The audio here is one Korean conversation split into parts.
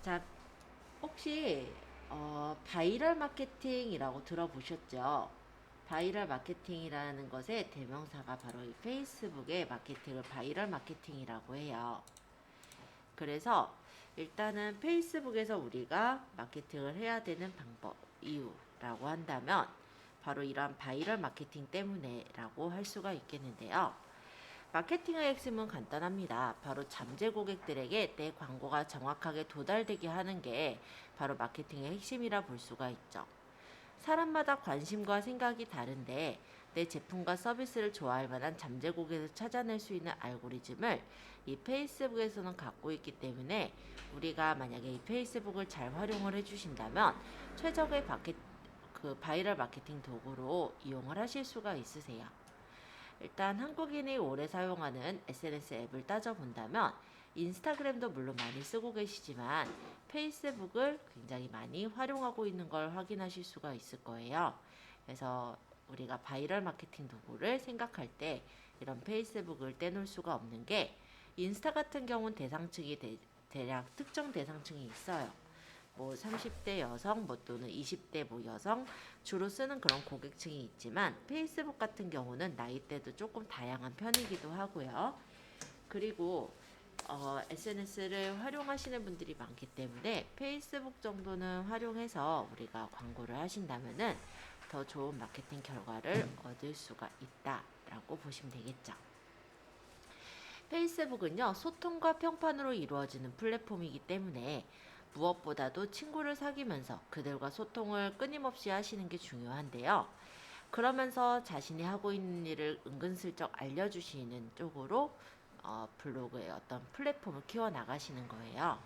자, 혹시 바이럴 마케팅이라고 들어보셨죠? 바이럴 마케팅이라는 것의 대명사가 바로 이 페이스북의 마케팅을 바이럴 마케팅이라고 해요. 그래서 일단은 페이스북에서 우리가 마케팅을 해야 되는 방법, 이유라고 한다면 바로 이러한 바이럴 마케팅 때문에라고 할 수가 있겠는데요. 마케팅의 핵심은 간단합니다. 바로 잠재 고객들에게 내 광고가 정확하게 도달되게 하는 게 바로 마케팅의 핵심이라 볼 수가 있죠. 사람마다 관심과 생각이 다른데 내 제품과 서비스를 좋아할 만한 잠재 고객을 찾아낼 수 있는 알고리즘을 이 페이스북에서는 갖고 있기 때문에 우리가 만약에 이 페이스북을 잘 활용을 해주신다면 최적의 바이럴 마케팅 도구로 이용을 하실 수가 있으세요. 일단 한국인이 오래 사용하는 SNS 앱을 따져본다면 인스타그램도 물론 많이 쓰고 계시지만 페이스북을 굉장히 많이 활용하고 있는 걸 확인하실 수가 있을 거예요. 그래서 우리가 바이럴 마케팅 도구를 생각할 때 이런 페이스북을 떼놓을 수가 없는 게 인스타 같은 경우는 대상층이 대략 특정 대상층이 있어요. 뭐 30대 여성 뭐 또는 20대 뭐 여성 주로 쓰는 그런 고객층이 있지만 페이스북 같은 경우는 나이대도 조금 다양한 편이기도 하고요. 그리고 SNS를 활용하시는 분들이 많기 때문에 페이스북 정도는 활용해서 우리가 광고를 하신다면은 더 좋은 마케팅 결과를 얻을 수가 있다라고 보시면 되겠죠. 페이스북은요, 소통과 평판으로 이루어지는 플랫폼이기 때문에 무엇보다도 친구를 사귀면서 그들과 소통을 끊임없이 하시는 게 중요한데요. 그러면서 자신이 하고 있는 일을 은근슬쩍 알려주시는 쪽으로 블로그의 어떤 플랫폼을 키워나가시는 거예요.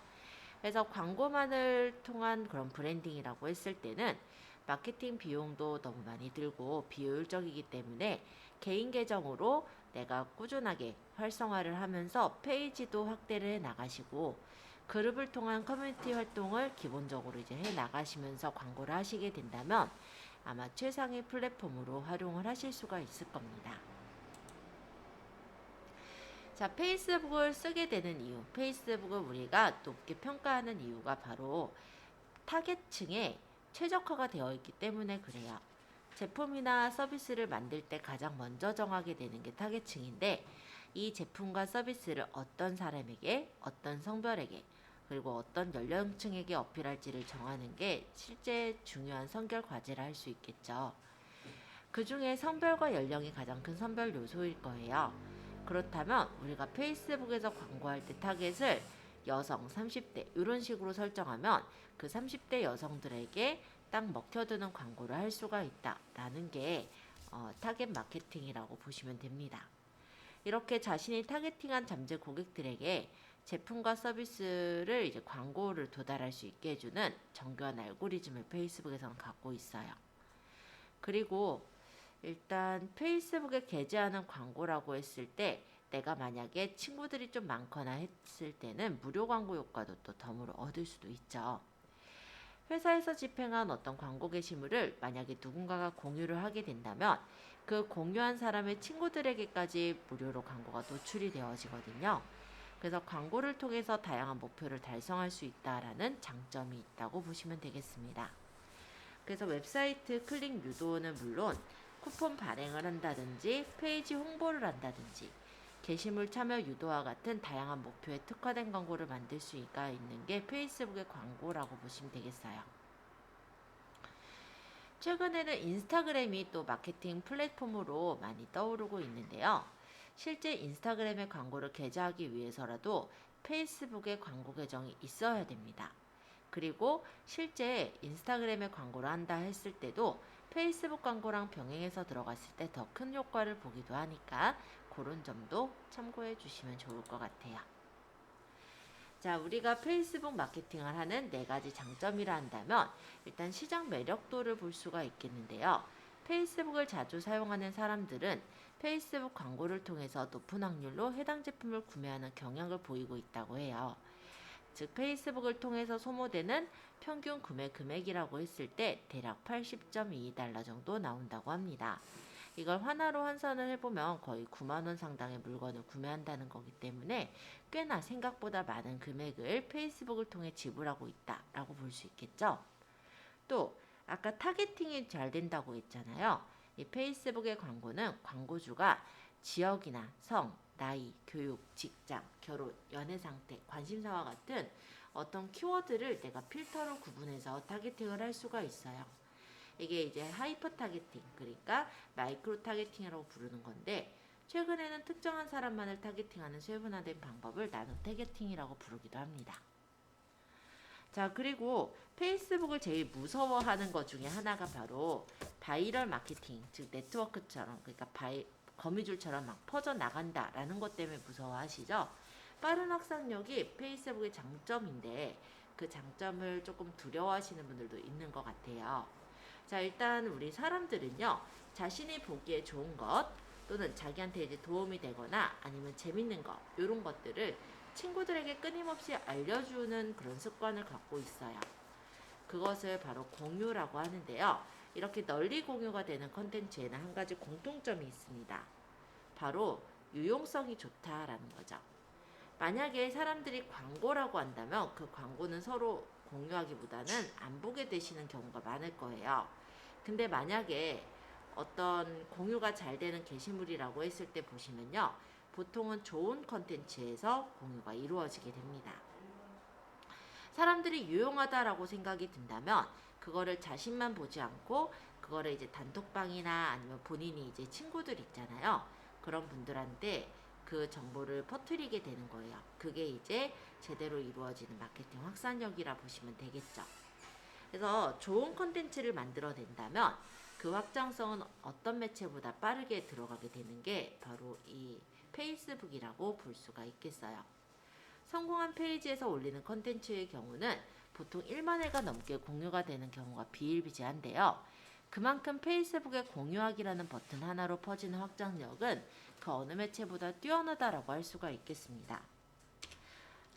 그래서 광고만을 통한 그런 브랜딩이라고 했을 때는 마케팅 비용도 너무 많이 들고 비효율적이기 때문에 개인 계정으로 내가 꾸준하게 활성화를 하면서 페이지도 확대를 해 나가시고 그룹을 통한 커뮤니티 활동을 기본적으로 이제 해 나가시면서 광고를 하시게 된다면 아마 최상의 플랫폼으로 활용을 하실 수가 있을 겁니다. 자, 페이스북을 쓰게 되는 이유, 페이스북을 우리가 높게 평가하는 이유가 바로 타겟층에 최적화가 되어 있기 때문에 그래요. 제품이나 서비스를 만들 때 가장 먼저 정하게 되는 게 타겟층인데 이 제품과 서비스를 어떤 사람에게, 어떤 성별에게, 그리고 어떤 연령층에게 어필할지를 정하는 게 실제 중요한 선결 과제라 할 수 있겠죠. 그 중에 성별과 연령이 가장 큰 선별 요소일 거예요. 그렇다면 우리가 페이스북에서 광고할 때 타겟을 여성 30대 이런 식으로 설정하면 그 30대 여성들에게 딱 먹혀드는 광고를 할 수가 있다라는 게 타겟 마케팅이라고 보시면 됩니다. 이렇게 자신이 타겟팅한 잠재 고객들에게 제품과 서비스를 이제 광고를 도달할 수 있게 해주는 정교한 알고리즘을 페이스북에서는 갖고 있어요. 그리고 일단 페이스북에 게재하는 광고라고 했을 때 내가 만약에 친구들이 좀 많거나 했을 때는 무료 광고 효과도 또 덤으로 얻을 수도 있죠. 회사에서 집행한 어떤 광고 게시물을 만약에 누군가가 공유를 하게 된다면 그 공유한 사람의 친구들에게까지 무료로 광고가 노출이 되어지거든요. 그래서 광고를 통해서 다양한 목표를 달성할 수 있다라는 장점이 있다고 보시면 되겠습니다. 그래서 웹사이트 클릭 유도는 물론 쿠폰 발행을 한다든지 페이지 홍보를 한다든지 게시물 참여 유도와 같은 다양한 목표에 특화된 광고를 만들 수가 있는 게 페이스북의 광고라고 보시면 되겠어요. 최근에는 인스타그램이 또 마케팅 플랫폼으로 많이 떠오르고 있는데요. 실제 인스타그램의 광고를 게재하기 위해서라도 페이스북의 광고 계정이 있어야 됩니다. 그리고 실제 인스타그램에 광고를 한다 했을 때도 페이스북 광고랑 병행해서 들어갔을 때 더 큰 효과를 보기도 하니까 그런 점도 참고해 주시면 좋을 것 같아요. 자, 우리가 페이스북 마케팅을 하는 네 가지 장점이라 한다면 일단 시장 매력도를 볼 수가 있겠는데요. 페이스북을 자주 사용하는 사람들은 페이스북 광고를 통해서 높은 확률로 해당 제품을 구매하는 경향을 보이고 있다고 해요. 즉 페이스북을 통해서 소모되는 평균 구매 금액이라고 했을 때 대략 80.22달러 정도 나온다고 합니다. 이걸 하나로 환산을 해보면 거의 9만 원 상당의 물건을 구매한다는 거기 때문에 꽤나 생각보다 많은 금액을 페이스북을 통해 지불하고 있다라고 볼 수 있겠죠. 또 아까 타겟팅이 잘 된다고 했잖아요. 이 페이스북의 광고는 광고주가 지역이나 성, 나이, 교육, 직장, 결혼, 연애 상태, 관심사와 같은 어떤 키워드를 내가 필터로 구분해서 타겟팅을 할 수가 있어요. 이게 이제 하이퍼 타겟팅, 그러니까 마이크로 타겟팅이라고 부르는 건데, 최근에는 특정한 사람만을 타겟팅하는 세분화된 방법을 나노 타겟팅이라고 부르기도 합니다. 자, 그리고 페이스북을 제일 무서워하는 것 중에 하나가 바로 바이럴 마케팅, 즉 네트워크처럼, 그러니까 거미줄처럼 막 퍼져나간다라는 것 때문에 무서워하시죠? 빠른 확산력이 페이스북의 장점인데 그 장점을 조금 두려워하시는 분들도 있는 것 같아요. 자, 일단 우리 사람들은요, 자신이 보기에 좋은 것 또는 자기한테 이제 도움이 되거나 아니면 재밌는 것, 이런 것들을 친구들에게 끊임없이 알려주는 그런 습관을 갖고 있어요. 그것을 바로 공유라고 하는데요. 이렇게 널리 공유가 되는 컨텐츠에는 한 가지 공통점이 있습니다. 바로 유용성이 좋다라는 거죠. 만약에 사람들이 광고라고 한다면 그 광고는 서로 공유하기보다는 안 보게 되시는 경우가 많을 거예요. 근데 만약에 어떤 공유가 잘 되는 게시물이라고 했을 때 보시면요. 보통은 좋은 컨텐츠에서 공유가 이루어지게 됩니다. 사람들이 유용하다라고 생각이 든다면 그거를 자신만 보지 않고 그거를 이제 단톡방이나 아니면 본인이 이제 친구들 있잖아요. 그런 분들한테 그 정보를 퍼뜨리게 되는 거예요. 그게 이제 제대로 이루어지는 마케팅 확산력이라 보시면 되겠죠. 그래서 좋은 컨텐츠를 만들어낸다면 그 확장성은 어떤 매체보다 빠르게 들어가게 되는 게 바로 이 페이스북이라고 볼 수가 있겠어요. 성공한 페이지에서 올리는 컨텐츠의 경우는 보통 1만 회가 넘게 공유가 되는 경우가 비일비재한데요. 그만큼 페이스북의 공유하기라는 버튼 하나로 퍼지는 확장력은 그 어느 매체보다 뛰어나다라고 할 수가 있겠습니다.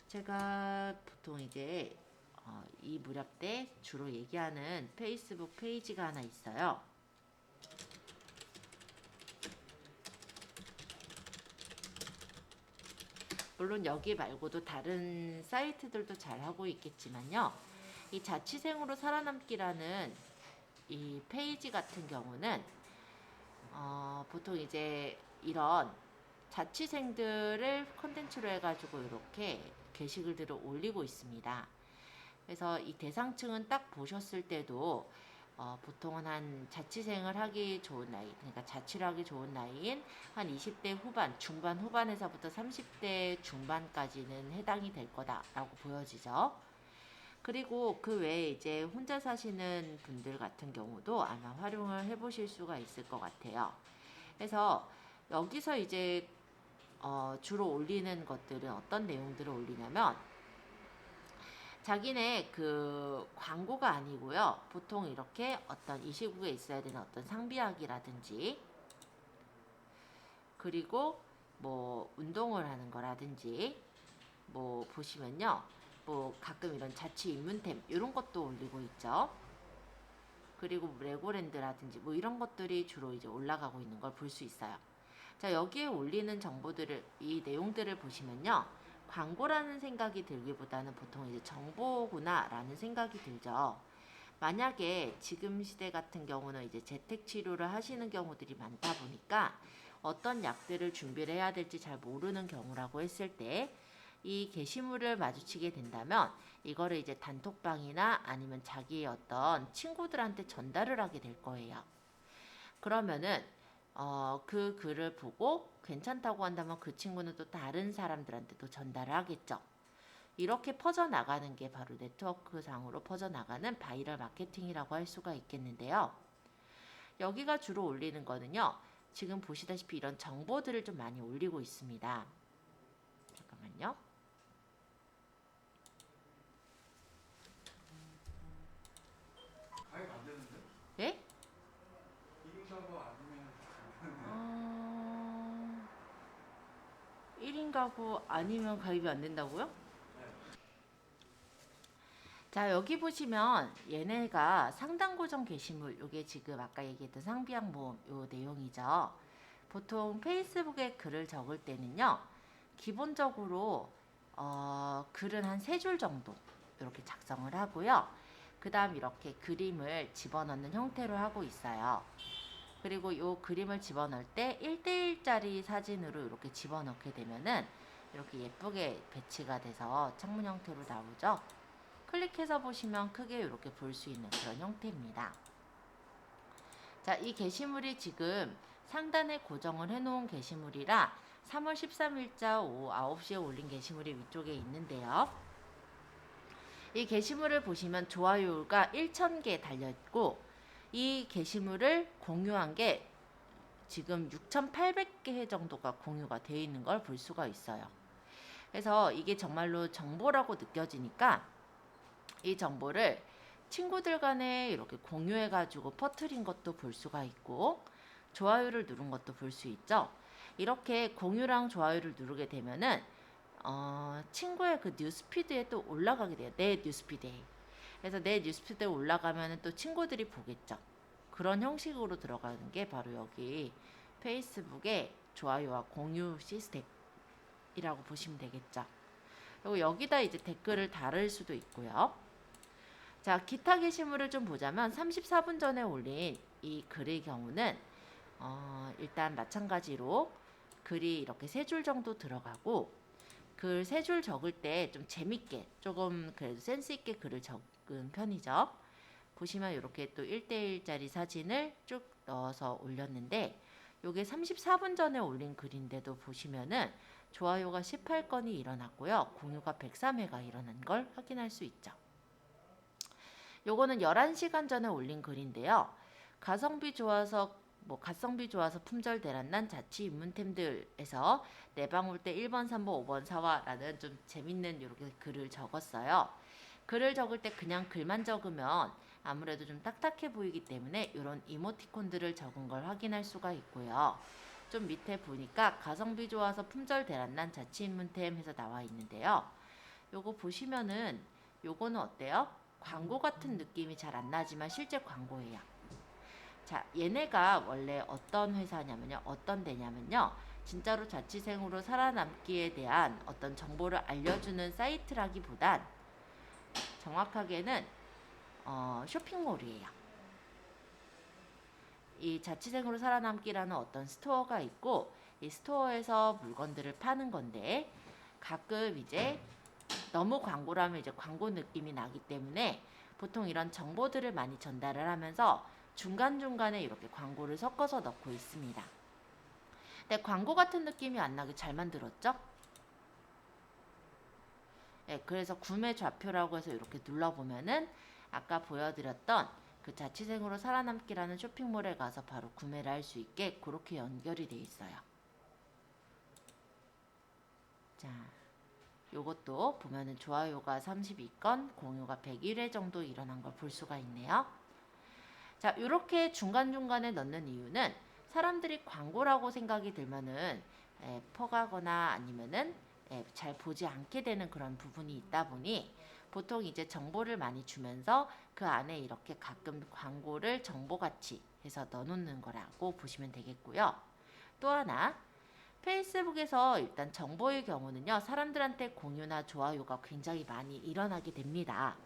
제가 보통 이제 이 무렵 때 주로 얘기하는 페이스북 페이지가 하나 있어요. 물론 여기 말고도 다른 사이트들도 잘 하고 있겠지만요. 이 자취생으로 살아남기라는 이 페이지 같은 경우는 보통 이제 이런 자취생들을 컨텐츠로 해가지고 이렇게 게시글들을 올리고 있습니다. 그래서 이 대상층은 딱 보셨을 때도 보통은 한 자취생을 하기 좋은 나이, 그러니까 자취를 하기 좋은 나이인 한 20대 후반, 중반 후반에서부터 30대 중반까지는 해당이 될 거다라고 보여지죠. 그리고 그 외에 이제 혼자 사시는 분들 같은 경우도 아마 활용을 해보실 수가 있을 것 같아요. 그래서 여기서 이제 주로 올리는 것들은 어떤 내용들을 올리냐면 자기네 그 광고가 아니고요. 보통 이렇게 어떤 이 시국에 있어야 되는 어떤 상비약이라든지 그리고 뭐 운동을 하는 거라든지 뭐 보시면요. 뭐 가끔 이런 자취 입문템 이런 것도 올리고 있죠. 그리고 레고랜드라든지 뭐 이런 것들이 주로 이제 올라가고 있는 걸 볼 수 있어요. 자, 여기에 올리는 정보들을 이 내용들을 보시면요. 광고라는 생각이 들기보다는 보통 이제 정보구나라는 생각이 들죠. 만약에 지금 시대 같은 경우는 이제 재택 치료를 하시는 경우들이 많다 보니까 어떤 약들을 준비를 해야 될지 잘 모르는 경우라고 했을 때 이 게시물을 마주치게 된다면 이거를 이제 단톡방이나 아니면 자기의 어떤 친구들한테 전달을 하게 될 거예요. 그러면은 그 글을 보고 괜찮다고 한다면 그 친구는 또 다른 사람들한테도 전달을 하겠죠. 이렇게 퍼져나가는 게 바로 네트워크상으로 퍼져나가는 바이럴 마케팅이라고 할 수가 있겠는데요. 여기가 주로 올리는 거는요. 지금 보시다시피 이런 정보들을 좀 많이 올리고 있습니다. 잠깐만요. 가입 안 되는데? 네? 1인 가구 아니면 1인 가구 아니면 가입이 안 된다고요? 네. 자, 여기 보시면 얘네가 상단 고정 게시물, 요게 지금 아까 얘기했던 상비약 모음 요 내용이죠. 보통 페이스북에 글을 적을 때는요, 기본적으로 글은 한 3줄 정도 이렇게 작성을 하고요. 그 다음 이렇게 그림을 집어넣는 형태로 하고 있어요. 그리고 요 그림을 집어넣을 때 1대1짜리 사진으로 이렇게 집어넣게 되면은 이렇게 예쁘게 배치가 돼서 창문 형태로 나오죠. 클릭해서 보시면 크게 이렇게 볼 수 있는 그런 형태입니다. 자, 이 게시물이 지금 상단에 고정을 해놓은 게시물이라 3월 13일자 오후 9시에 올린 게시물이 위쪽에 있는데요. 이 게시물을 보시면 좋아요가 1000개 달려있고 이 게시물을 공유한 게 지금 6800개 정도가 공유가 되어 있는 걸 볼 수가 있어요. 그래서 이게 정말로 정보라고 느껴지니까 이 정보를 친구들 간에 이렇게 공유해 가지고 퍼뜨린 것도 볼 수가 있고 좋아요를 누른 것도 볼 수 있죠. 이렇게 공유랑 좋아요를 누르게 되면은 친구의 그 뉴스피드에 또 올라가게 돼요. 내 뉴스피드에. 그래서 내 뉴스피드에 올라가면은 또 친구들이 보겠죠. 그런 형식으로 들어가는 게 바로 여기 페이스북의 좋아요와 공유 시스템이라고 보시면 되겠죠. 그리고 여기다 이제 댓글을 달을 수도 있고요. 자, 기타 게시물을 좀 보자면 34분 전에 올린 이 글의 경우는 일단 마찬가지로 글이 이렇게 3줄 정도 들어가고 글 3줄 적을 때 좀 재밌게 조금 그래도 센스 있게 글을 적은 편이죠. 보시면 이렇게 또 1대1짜리 사진을 쭉 넣어서 올렸는데 요게 34분 전에 올린 글인데도 보시면은 좋아요가 18건이 일어났고요. 공유가 103회가 일어난 걸 확인할 수 있죠. 요거는 11시간 전에 올린 글인데요. 가성비 좋아서 품절 대란난 자취 입문템들에서 내방 올 때 1번, 3번, 5번 사와라는 좀 재밌는 이렇게 글을 적었어요. 글을 적을 때 그냥 글만 적으면 아무래도 좀 딱딱해 보이기 때문에 이런 이모티콘들을 적은 걸 확인할 수가 있고요. 좀 밑에 보니까 가성비 좋아서 품절 대란난 자취 입문템 해서 나와 있는데요. 요거 보시면은 요거는 어때요? 광고 같은 느낌이 잘 안 나지만 실제 광고예요. 자, 얘네가 원래 어떤 회사냐면요. 어떤 데냐면요. 진짜로 자취생으로 살아남기에 대한 어떤 정보를 알려주는 사이트라기보단 정확하게는 쇼핑몰이에요. 이 자취생으로 살아남기라는 어떤 스토어가 있고 이 스토어에서 물건들을 파는 건데 가끔 이제 너무 광고라면 이제 광고 느낌이 나기 때문에 보통 이런 정보들을 많이 전달을 하면서 중간중간에 이렇게 광고를 섞어서 넣고 있습니다. 근데 광고 같은 느낌이 안 나게 잘 만들었죠? 네, 그래서 구매 좌표라고 해서 이렇게 눌러보면은 아까 보여드렸던 그 자취생으로 살아남기라는 쇼핑몰에 가서 바로 구매를 할 수 있게 그렇게 연결이 돼 있어요. 자, 요것도 보면은 좋아요가 32건, 공유가 101회 정도 일어난 걸 볼 수가 있네요. 자, 이렇게 중간중간에 넣는 이유는 사람들이 광고라고 생각이 들면은 퍼가거나 아니면은 잘 보지 않게 되는 그런 부분이 있다 보니 보통 이제 정보를 많이 주면서 그 안에 이렇게 가끔 광고를 정보같이 해서 넣어놓는 거라고 보시면 되겠고요. 또 하나 페이스북에서 일단 정보의 경우는요. 사람들한테 공유나 좋아요가 굉장히 많이 일어나게 됩니다.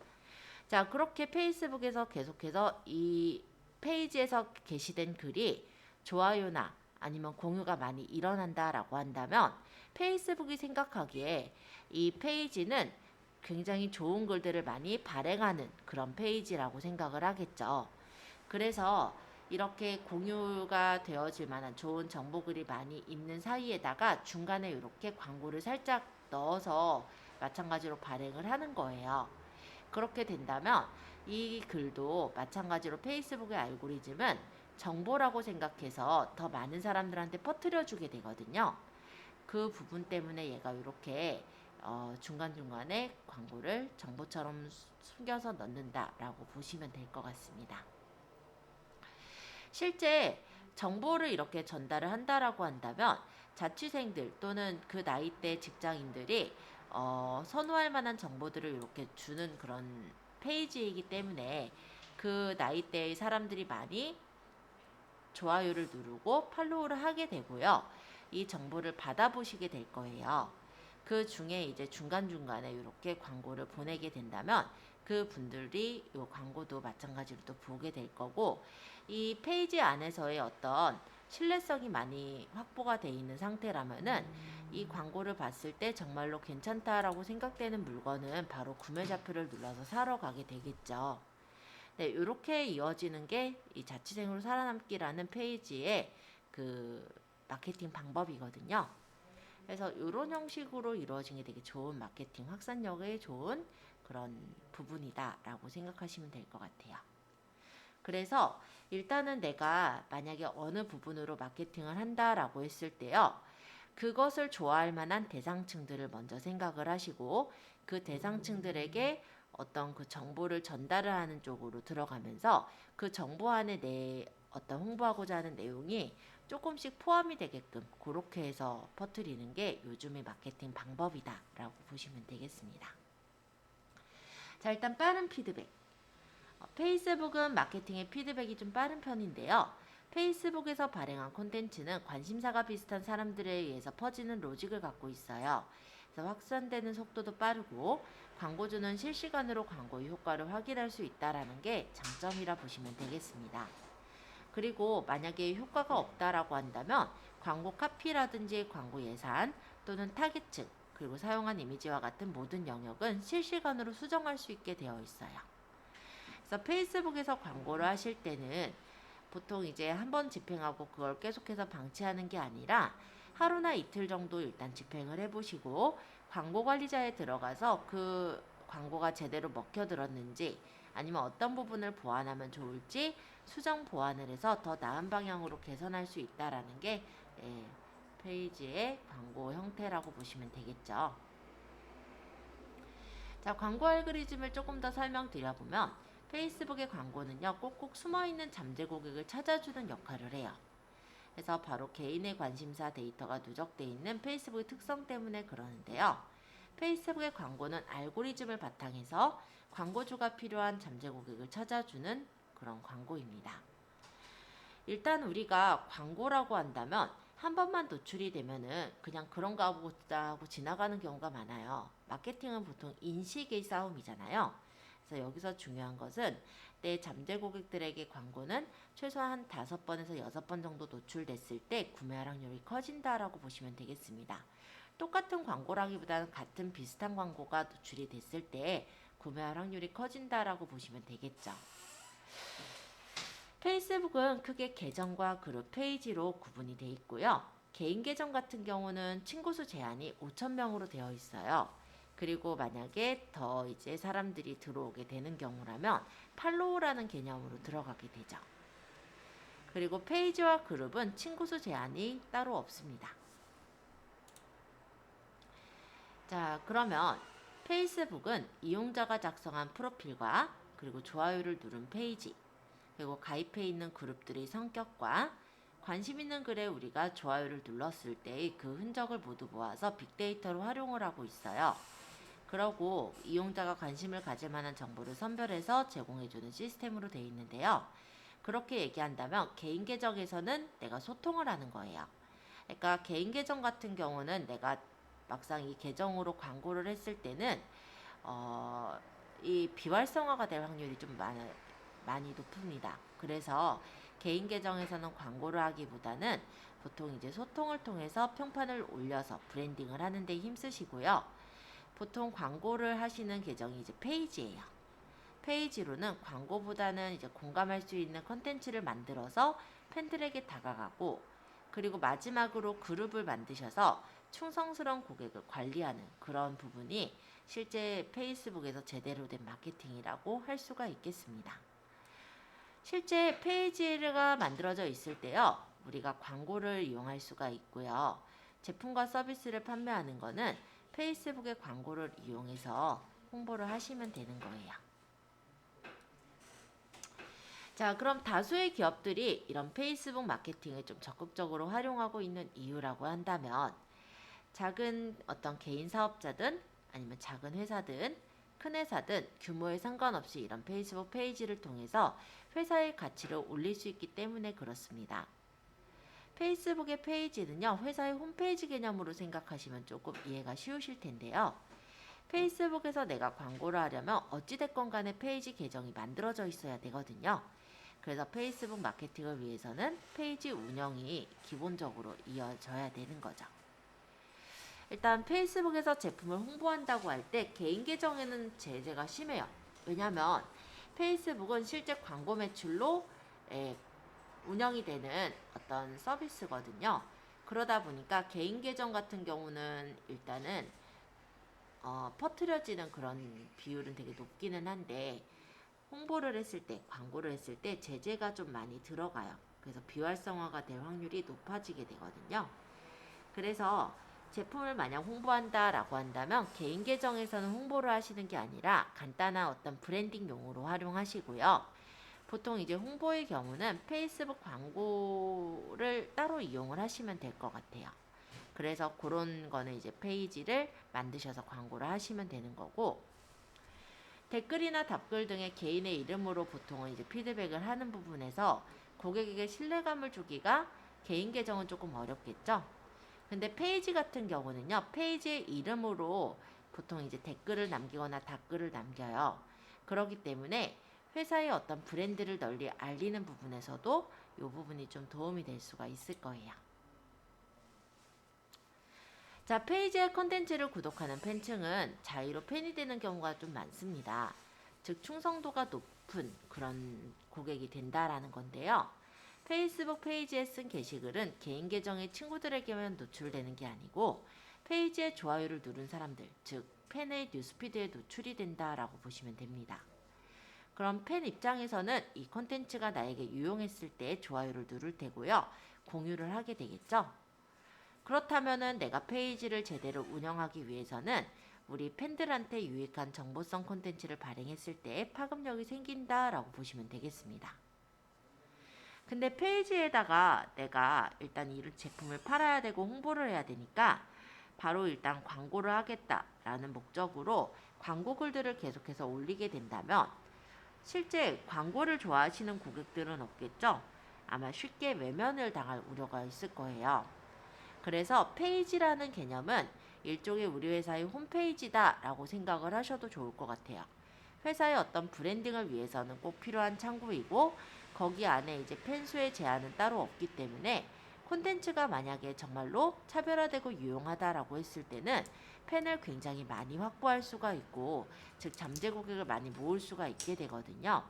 자, 그렇게 페이스북에서 계속해서 이 페이지에서 게시된 글이 좋아요나 아니면 공유가 많이 일어난다라고 한다면 페이스북이 생각하기에 이 페이지는 굉장히 좋은 글들을 많이 발행하는 그런 페이지라고 생각을 하겠죠. 그래서 이렇게 공유가 되어질 만한 좋은 정보글이 많이 있는 사이에다가 중간에 이렇게 광고를 살짝 넣어서 마찬가지로 발행을 하는 거예요. 그렇게 된다면 이 글도 마찬가지로 페이스북의 알고리즘은 정보라고 생각해서 더 많은 사람들한테 퍼뜨려주게 되거든요. 그 부분 때문에 얘가 이렇게 중간중간에 광고를 정보처럼 숨겨서 넣는다라고 보시면 될 것 같습니다. 실제 정보를 이렇게 전달을 한다라고 한다면 자취생들 또는 그 나이대 직장인들이 선호할 만한 정보들을 이렇게 주는 그런 페이지이기 때문에 그 나이대의 사람들이 많이 좋아요를 누르고 팔로우를 하게 되고요. 이 정보를 받아보시게 될 거예요. 그 중에 이제 중간중간에 이렇게 광고를 보내게 된다면 그 분들이 이 광고도 마찬가지로 또 보게 될 거고, 이 페이지 안에서의 어떤 신뢰성이 많이 확보가 돼 있는 상태라면은 이 광고를 봤을 때 정말로 괜찮다라고 생각되는 물건은 바로 구매 좌표를 눌러서 사러 가게 되겠죠. 네, 이렇게 이어지는 게 이 자취생으로 살아남기라는 페이지의 그 마케팅 방법이거든요. 그래서 이런 형식으로 이루어진 게 되게 좋은 마케팅 확산력에 좋은 그런 부분이다라고 생각하시면 될 것 같아요. 그래서 일단은 내가 만약에 어느 부분으로 마케팅을 한다라고 했을 때요. 그것을 좋아할 만한 대상층들을 먼저 생각을 하시고 그 대상층들에게 어떤 그 정보를 전달을 하는 쪽으로 들어가면서 그 정보 안에 내 어떤 홍보하고자 하는 내용이 조금씩 포함이 되게끔 그렇게 해서 퍼뜨리는 게 요즘의 마케팅 방법이다라고 보시면 되겠습니다. 자, 일단 빠른 피드백. 페이스북은 마케팅의 피드백이 좀 빠른 편인데요. 페이스북에서 발행한 콘텐츠는 관심사가 비슷한 사람들에 의해서 퍼지는 로직을 갖고 있어요. 그래서 확산되는 속도도 빠르고 광고주는 실시간으로 광고의 효과를 확인할 수 있다는 게 장점이라 보시면 되겠습니다. 그리고 만약에 효과가 없다라고 한다면 광고 카피라든지 광고 예산 또는 타겟층 그리고 사용한 이미지와 같은 모든 영역은 실시간으로 수정할 수 있게 되어 있어요. 그래서 페이스북에서 광고를 하실 때는 보통 이제 한번 집행하고 그걸 계속해서 방치하는 게 아니라 하루나 이틀 정도 일단 집행을 해보시고 광고 관리자에 들어가서 그 광고가 제대로 먹혀들었는지 아니면 어떤 부분을 보완하면 좋을지 수정 보완을 해서 더 나은 방향으로 개선할 수 있다라는 게 페이지의 광고 형태라고 보시면 되겠죠. 자, 광고 알고리즘을 조금 더 설명드려보면 페이스북의 광고는요, 꼭꼭 숨어있는 잠재 고객을 찾아주는 역할을 해요. 그래서 바로 개인의 관심사 데이터가 누적되어 있는 페이스북의 특성 때문에 그러는데요. 페이스북의 광고는 알고리즘을 바탕해서 광고주가 필요한 잠재 고객을 찾아주는 그런 광고입니다. 일단 우리가 광고라고 한다면 한 번만 노출이 되면은 그냥 그런가 보다 하고 지나가는 경우가 많아요. 마케팅은 보통 인식의 싸움이잖아요. 그래서 여기서 중요한 것은 내 잠재 고객들에게 광고는 최소한 5번에서 6번 정도 노출됐을 때 구매 할인율이 커진다라고 보시면 되겠습니다. 똑같은 광고라기보다는 같은 비슷한 광고가 노출이 됐을 때 구매 할인율이 커진다라고 보시면 되겠죠. 페이스북은 크게 계정과 그룹 페이지로 구분이 되어 있고요. 개인 계정 같은 경우는 친구 수 제한이 5,000명으로 되어 있어요. 그리고 만약에 더 이제 사람들이 들어오게 되는 경우라면 팔로우라는 개념으로 들어가게 되죠. 그리고 페이지와 그룹은 친구 수 제한이 따로 없습니다. 자, 그러면 페이스북은 이용자가 작성한 프로필과 그리고 좋아요를 누른 페이지 그리고 가입해 있는 그룹들의 성격과 관심 있는 글에 우리가 좋아요를 눌렀을 때의 그 흔적을 모두 모아서 빅데이터로 활용을 하고 있어요. 그러고 이용자가 관심을 가질 만한 정보를 선별해서 제공해주는 시스템으로 되어 있는데요. 그렇게 얘기한다면 개인 계정에서는 내가 소통을 하는 거예요. 그러니까 개인 계정 같은 경우는 내가 막상 이 계정으로 광고를 했을 때는 이 비활성화가 될 확률이 좀 많이 높습니다. 그래서 개인 계정에서는 광고를 하기보다는 보통 이제 소통을 통해서 평판을 올려서 브랜딩을 하는 데 힘쓰시고요. 보통 광고를 하시는 계정이 이제 페이지예요. 페이지로는 광고보다는 이제 공감할 수 있는 컨텐츠를 만들어서 팬들에게 다가가고 그리고 마지막으로 그룹을 만드셔서 충성스러운 고객을 관리하는 그런 부분이 실제 페이스북에서 제대로 된 마케팅이라고 할 수가 있겠습니다. 실제 페이지가 만들어져 있을 때요. 우리가 광고를 이용할 수가 있고요. 제품과 서비스를 판매하는 거는 페이스북의 광고를 이용해서 홍보를 하시면 되는 거예요. 자, 그럼 다수의 기업들이 이런 페이스북 마케팅을 좀 적극적으로 활용하고 있는 이유라고 한다면 작은 어떤 개인 사업자든 아니면 작은 회사든 큰 회사든 규모에 상관없이 이런 페이스북 페이지를 통해서 회사의 가치를 올릴 수 있기 때문에 그렇습니다. 페이스북의 페이지는요, 회사의 홈페이지 개념으로 생각하시면 조금 이해가 쉬우실 텐데요. 페이스북에서 내가 광고를 하려면 어찌됐건 간에 페이지 계정이 만들어져 있어야 되거든요. 그래서 페이스북 마케팅을 위해서는 페이지 운영이 기본적으로 이어져야 되는 거죠. 일단 페이스북에서 제품을 홍보한다고 할 때 개인 계정에는 제재가 심해요. 왜냐하면 페이스북은 실제 광고 매출로 운영이 되는 어떤 서비스거든요. 그러다 보니까 개인 계정 같은 경우는 일단은 퍼뜨려지는 그런 비율은 되게 높기는 한데 홍보를 했을 때, 광고를 했을 때 제재가 좀 많이 들어가요. 그래서 비활성화가 될 확률이 높아지게 되거든요. 그래서 제품을 만약 홍보한다라고 한다면 개인 계정에서는 홍보를 하시는 게 아니라 간단한 어떤 브랜딩용으로 활용하시고요. 보통 이제 홍보의 경우는 페이스북 광고를 따로 이용을 하시면 될 것 같아요. 그래서 그런 거는 이제 페이지를 만드셔서 광고를 하시면 되는 거고, 댓글이나 답글 등의 개인의 이름으로 보통은 이제 피드백을 하는 부분에서 고객에게 신뢰감을 주기가 개인 계정은 조금 어렵겠죠. 근데 페이지 같은 경우는요, 페이지의 이름으로 보통 이제 댓글을 남기거나 답글을 남겨요. 그렇기 때문에 회사의 어떤 브랜드를 널리 알리는 부분에서도 이 부분이 좀 도움이 될 수가 있을 거예요. 자, 페이지의 컨텐츠를 구독하는 팬층은 자의로 팬이 되는 경우가 좀 많습니다. 즉 충성도가 높은 그런 고객이 된다라는 건데요. 페이스북 페이지에 쓴 게시글은 개인 계정의 친구들에게만 노출되는 게 아니고 페이지에 좋아요를 누른 사람들, 즉 팬의 뉴스피드에 노출이 된다라고 보시면 됩니다. 그럼 팬 입장에서는 이 컨텐츠가 나에게 유용했을 때 좋아요를 누를 테고요. 공유를 하게 되겠죠. 그렇다면은 내가 페이지를 제대로 운영하기 위해서는 우리 팬들한테 유익한 정보성 콘텐츠를 발행했을 때 파급력이 생긴다라고 보시면 되겠습니다. 근데 페이지에다가 내가 일단 이 제품을 팔아야 되고 홍보를 해야 되니까 바로 일단 광고를 하겠다라는 목적으로 광고 글들을 계속해서 올리게 된다면 실제 광고를 좋아하시는 고객들은 없겠죠? 아마 쉽게 외면을 당할 우려가 있을 거예요. 그래서 페이지라는 개념은 일종의 우리 회사의 홈페이지다라고 생각을 하셔도 좋을 것 같아요. 회사의 어떤 브랜딩을 위해서는 꼭 필요한 창구이고 거기 안에 이제 팬수의 제한은 따로 없기 때문에 콘텐츠가 만약에 정말로 차별화되고 유용하다라고 했을 때는 팬을 굉장히 많이 확보할 수가 있고 즉 잠재 고객을 많이 모을 수가 있게 되거든요.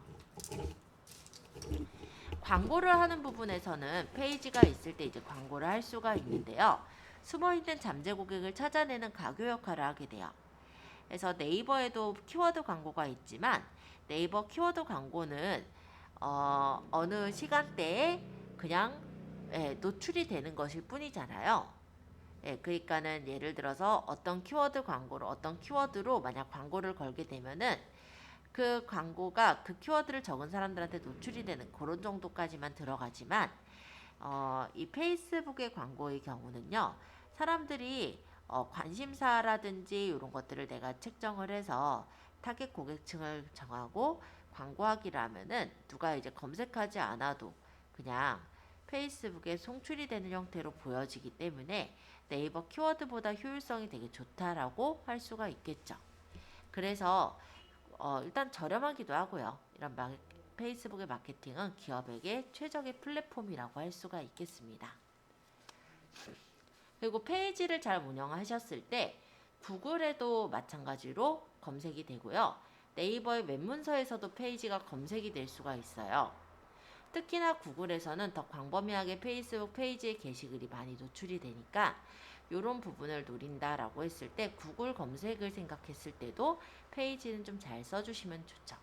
광고를 하는 부분에서는 페이지가 있을 때 이제 광고를 할 수가 있는데요. 숨어있는 잠재 고객을 찾아내는 가교 역할을 하게 돼요. 그래서 네이버에도 키워드 광고가 있지만 네이버 키워드 광고는 어느 시간대에 그냥 노출이 되는 것일 뿐이잖아요. 그러니까는 예를 들어서 어떤 키워드 광고로 어떤 키워드로 만약 광고를 걸게 되면은 그 광고가 그 키워드를 적은 사람들한테 노출이 되는 그런 정도까지만 들어가지만 이 페이스북의 광고의 경우는요. 사람들이 관심사라든지 이런 것들을 내가 책정을 해서 타겟 고객층을 정하고 광고하기를 하면은 누가 이제 검색하지 않아도 그냥 페이스북에 송출이 되는 형태로 보여지기 때문에 네이버 키워드보다 효율성이 되게 좋다라고 할 수가 있겠죠. 그래서 일단 저렴하기도 하고요. 이런 페이스북의 마케팅은 기업에게 최적의 플랫폼이라고 할 수가 있겠습니다. 그리고 페이지를 잘 운영하셨을 때 구글에도 마찬가지로 검색이 되고요. 네이버의 웹문서에서도 페이지가 검색이 될 수가 있어요. 특히나 구글에서는 더 광범위하게 페이스북 페이지의 게시글이 많이 노출이 되니까 이런 부분을 노린다라고 했을 때 구글 검색을 생각했을 때도 페이지는 좀 잘 써주시면 좋죠.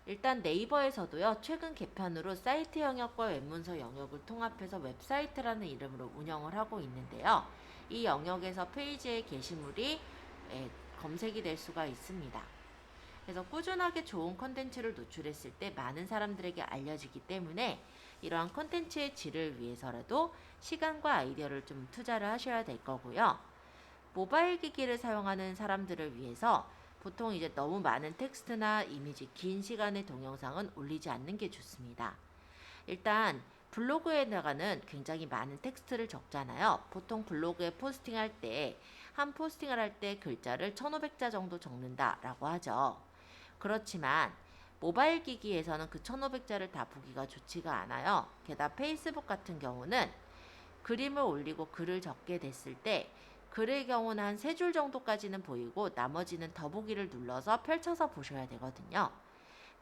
일단 네이버에서도요. 최근 개편으로 사이트 영역과 웹문서 영역을 통합해서 웹사이트라는 이름으로 운영을 하고 있는데요. 이 영역에서 페이지의 게시물이 검색이 될 수가 있습니다. 그래서 꾸준하게 좋은 컨텐츠를 노출했을 때 많은 사람들에게 알려지기 때문에 이러한 컨텐츠의 질을 위해서라도 시간과 아이디어를 좀 투자를 하셔야 될 거고요. 모바일 기기를 사용하는 사람들을 위해서 보통 이제 너무 많은 텍스트나 이미지, 긴 시간의 동영상은 올리지 않는 게 좋습니다. 일단 블로그에다가는 굉장히 많은 텍스트를 적잖아요. 보통 블로그에 포스팅할 때 한 포스팅을 할 때 글자를 1500자 정도 적는다라고 하죠. 그렇지만 모바일 기기에서는 그 1500자를 다 보기가 좋지가 않아요. 게다가 페이스북 같은 경우는 그림을 올리고 글을 적게 됐을 때 글의 경우는 한 3줄 정도까지는 보이고 나머지는 더보기를 눌러서 펼쳐서 보셔야 되거든요.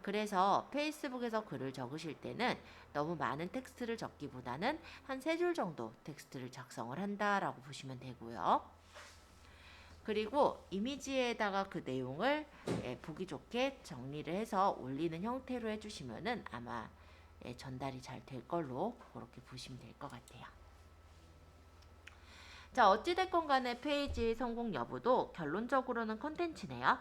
그래서 페이스북에서 글을 적으실 때는 너무 많은 텍스트를 적기보다는 한 3줄 정도 텍스트를 작성을 한다라고 보시면 되고요. 그리고 이미지에다가 그 내용을 보기 좋게 정리를 해서 올리는 형태로 해주시면은 아마 전달이 잘 될 걸로 그렇게 보시면 될 것 같아요. 자, 어찌됐건 간에 페이지 성공 여부도 결론적으로는 컨텐츠네요.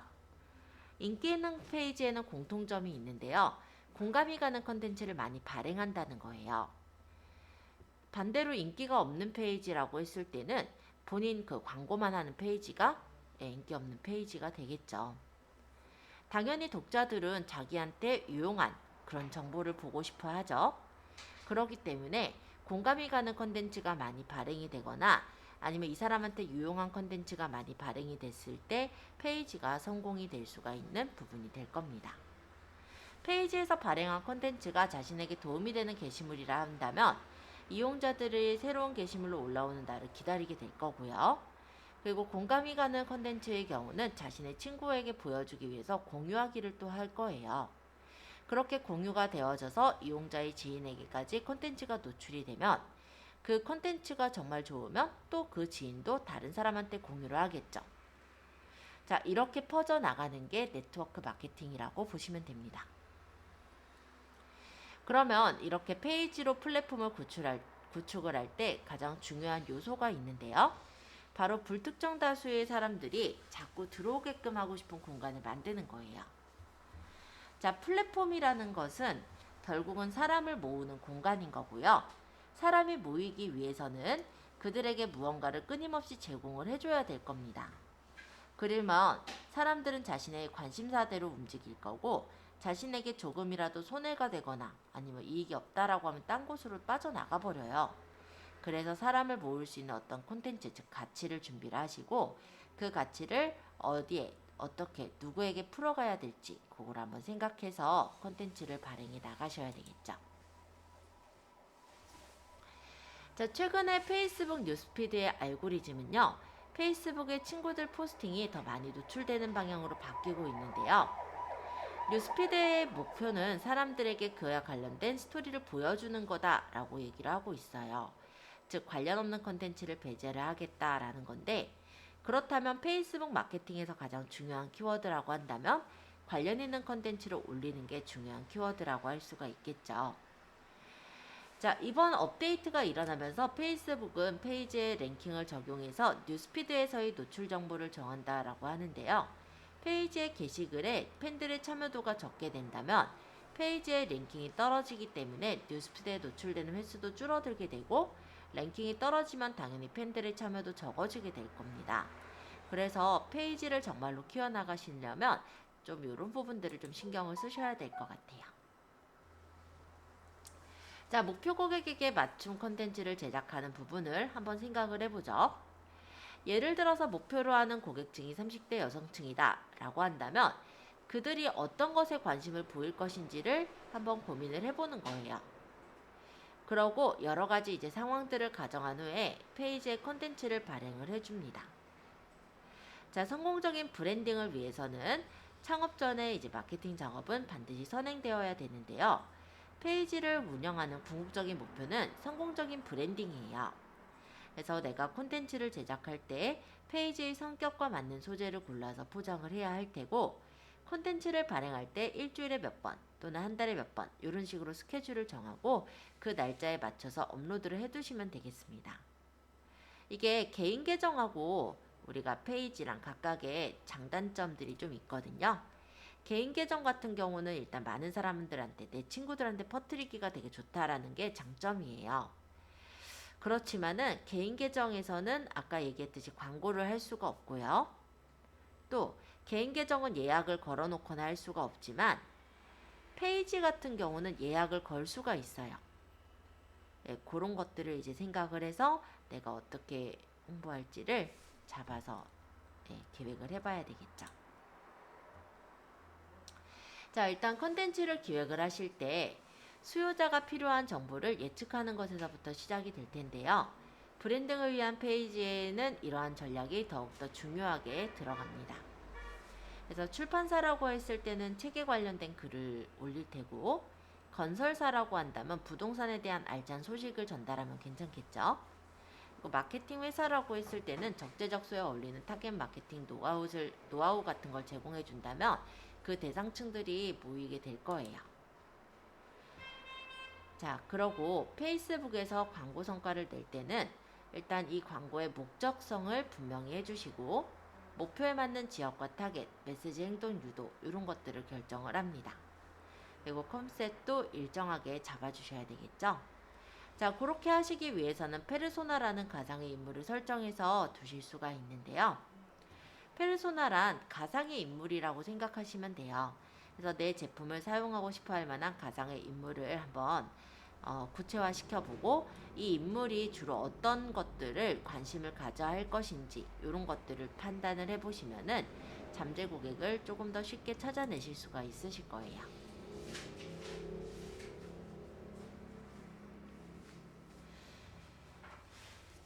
인기 있는 페이지에는 공통점이 있는데요. 공감이 가는 컨텐츠를 많이 발행한다는 거예요. 반대로 인기가 없는 페이지라고 했을 때는 본인 그 광고만 하는 페이지가 인기 없는 페이지가 되겠죠. 당연히 독자들은 자기한테 유용한 그런 정보를 보고 싶어 하죠. 그렇기 때문에 공감이 가는 컨텐츠가 많이 발행이 되거나 아니면 이 사람한테 유용한 컨텐츠가 많이 발행이 됐을 때 페이지가 성공이 될 수가 있는 부분이 될 겁니다. 페이지에서 발행한 컨텐츠가 자신에게 도움이 되는 게시물이라 한다면 이용자들이 새로운 게시물로 올라오는 날을 기다리게 될 거고요. 그리고 공감이 가는 컨텐츠의 경우는 자신의 친구에게 보여주기 위해서 공유하기를 또 할 거예요. 그렇게 공유가 되어져서 이용자의 지인에게까지 컨텐츠가 노출이 되면 그 컨텐츠가 정말 좋으면 또 그 지인도 다른 사람한테 공유를 하겠죠. 자, 이렇게 퍼져나가는 게 네트워크 마케팅이라고 보시면 됩니다. 그러면 이렇게 페이지로 플랫폼을 구축을 할 때 가장 중요한 요소가 있는데요. 바로 불특정 다수의 사람들이 자꾸 들어오게끔 하고 싶은 공간을 만드는 거예요. 자, 플랫폼이라는 것은 결국은 사람을 모으는 공간인 거고요. 사람이 모이기 위해서는 그들에게 무언가를 끊임없이 제공을 해줘야 될 겁니다. 그러면 사람들은 자신의 관심사대로 움직일 거고 자신에게 조금이라도 손해가 되거나 아니면 이익이 없다라고 하면 딴 곳으로 빠져나가 버려요. 그래서 사람을 모을 수 있는 어떤 콘텐츠, 즉 가치를 준비를 하시고 그 가치를 어디에 어떻게 누구에게 풀어가야 될지 그걸 한번 생각해서 콘텐츠를 발행해 나가셔야 되겠죠. 자, 최근에 페이스북 뉴스피드의 알고리즘은요. 페이스북의 친구들 포스팅이 더 많이 노출되는 방향으로 바뀌고 있는데요. 뉴스피드의 목표는 사람들에게 그와 관련된 스토리를 보여주는 거다라고 얘기를 하고 있어요. 즉 관련 없는 컨텐츠를 배제를 하겠다라는 건데 그렇다면 페이스북 마케팅에서 가장 중요한 키워드라고 한다면 관련 있는 컨텐츠를 올리는 게 중요한 키워드라고 할 수가 있겠죠. 자, 이번 업데이트가 일어나면서 페이스북은 페이지의 랭킹을 적용해서 뉴스피드에서의 노출 정보를 정한다라고 하는데요. 페이지의 게시글에 팬들의 참여도가 적게 된다면 페이지의 랭킹이 떨어지기 때문에 뉴스피드에 노출되는 횟수도 줄어들게 되고 랭킹이 떨어지면 당연히 팬들의 참여도 적어지게 될 겁니다. 그래서 페이지를 정말로 키워나가시려면 좀 이런 부분들을 좀 신경을 쓰셔야 될 것 같아요. 자, 목표 고객에게 맞춤 컨텐츠를 제작하는 부분을 한번 생각을 해보죠. 예를 들어서 목표로 하는 고객층이 30대 여성층이다 라고 한다면 그들이 어떤 것에 관심을 보일 것인지를 한번 고민을 해보는 거예요. 그러고 여러 가지 이제 상황들을 가정한 후에 페이지에 컨텐츠를 발행을 해줍니다. 자, 성공적인 브랜딩을 위해서는 창업 전에 이제 마케팅 작업은 반드시 선행되어야 되는데요. 페이지를 운영하는 궁극적인 목표는 성공적인 브랜딩이에요. 그래서 내가 콘텐츠를 제작할 때 페이지의 성격과 맞는 소재를 골라서 포장을 해야 할 테고 콘텐츠를 발행할 때 일주일에 몇 번 또는 한 달에 몇 번 이런 식으로 스케줄을 정하고 그 날짜에 맞춰서 업로드를 해두시면 되겠습니다. 이게 개인 계정하고 우리가 페이지랑 각각의 장단점들이 좀 있거든요. 개인 계정 같은 경우는 일단 많은 사람들한테 내 친구들한테 퍼뜨리기가 되게 좋다라는 게 장점이에요. 그렇지만은 개인 계정에서는 아까 얘기했듯이 광고를 할 수가 없고요. 또 개인 계정은 예약을 걸어놓거나 할 수가 없지만 페이지 같은 경우는 예약을 걸 수가 있어요. 예, 그런 것들을 이제 생각을 해서 내가 어떻게 홍보할지를 잡아서 계획을 해봐야 되겠죠. 자, 일단 컨텐츠를 기획을 하실 때 수요자가 필요한 정보를 예측하는 것에서부터 시작이 될 텐데요. 브랜딩을 위한 페이지에는 이러한 전략이 더욱더 중요하게 들어갑니다. 그래서 출판사라고 했을 때는 책에 관련된 글을 올릴 테고, 건설사라고 한다면 부동산에 대한 알찬 소식을 전달하면 괜찮겠죠. 그리고 마케팅 회사라고 했을 때는 적재적소에 어울리는 타겟 마케팅 노하우 같은 걸 제공해 준다면 그 대상층들이 모이게 될 거예요. 자, 그러고 페이스북에서 광고 성과를 낼 때는 일단 이 광고의 목적성을 분명히 해주시고 목표에 맞는 지역과 타겟, 메시지 행동 유도 이런 것들을 결정을 합니다. 그리고 컨셉도 일정하게 잡아주셔야 되겠죠. 자, 그렇게 하시기 위해서는 페르소나라는 가상의 인물을 설정해서 두실 수가 있는데요. 페르소나란 가상의 인물이라고 생각하시면 돼요. 그래서 내 제품을 사용하고 싶어 할 만한 가상의 인물을 한번 구체화 시켜보고 이 인물이 주로 어떤 것들을 관심을 가져야 할 것인지 이런 것들을 판단을 해보시면은 잠재 고객을 조금 더 쉽게 찾아내실 수가 있으실 거예요.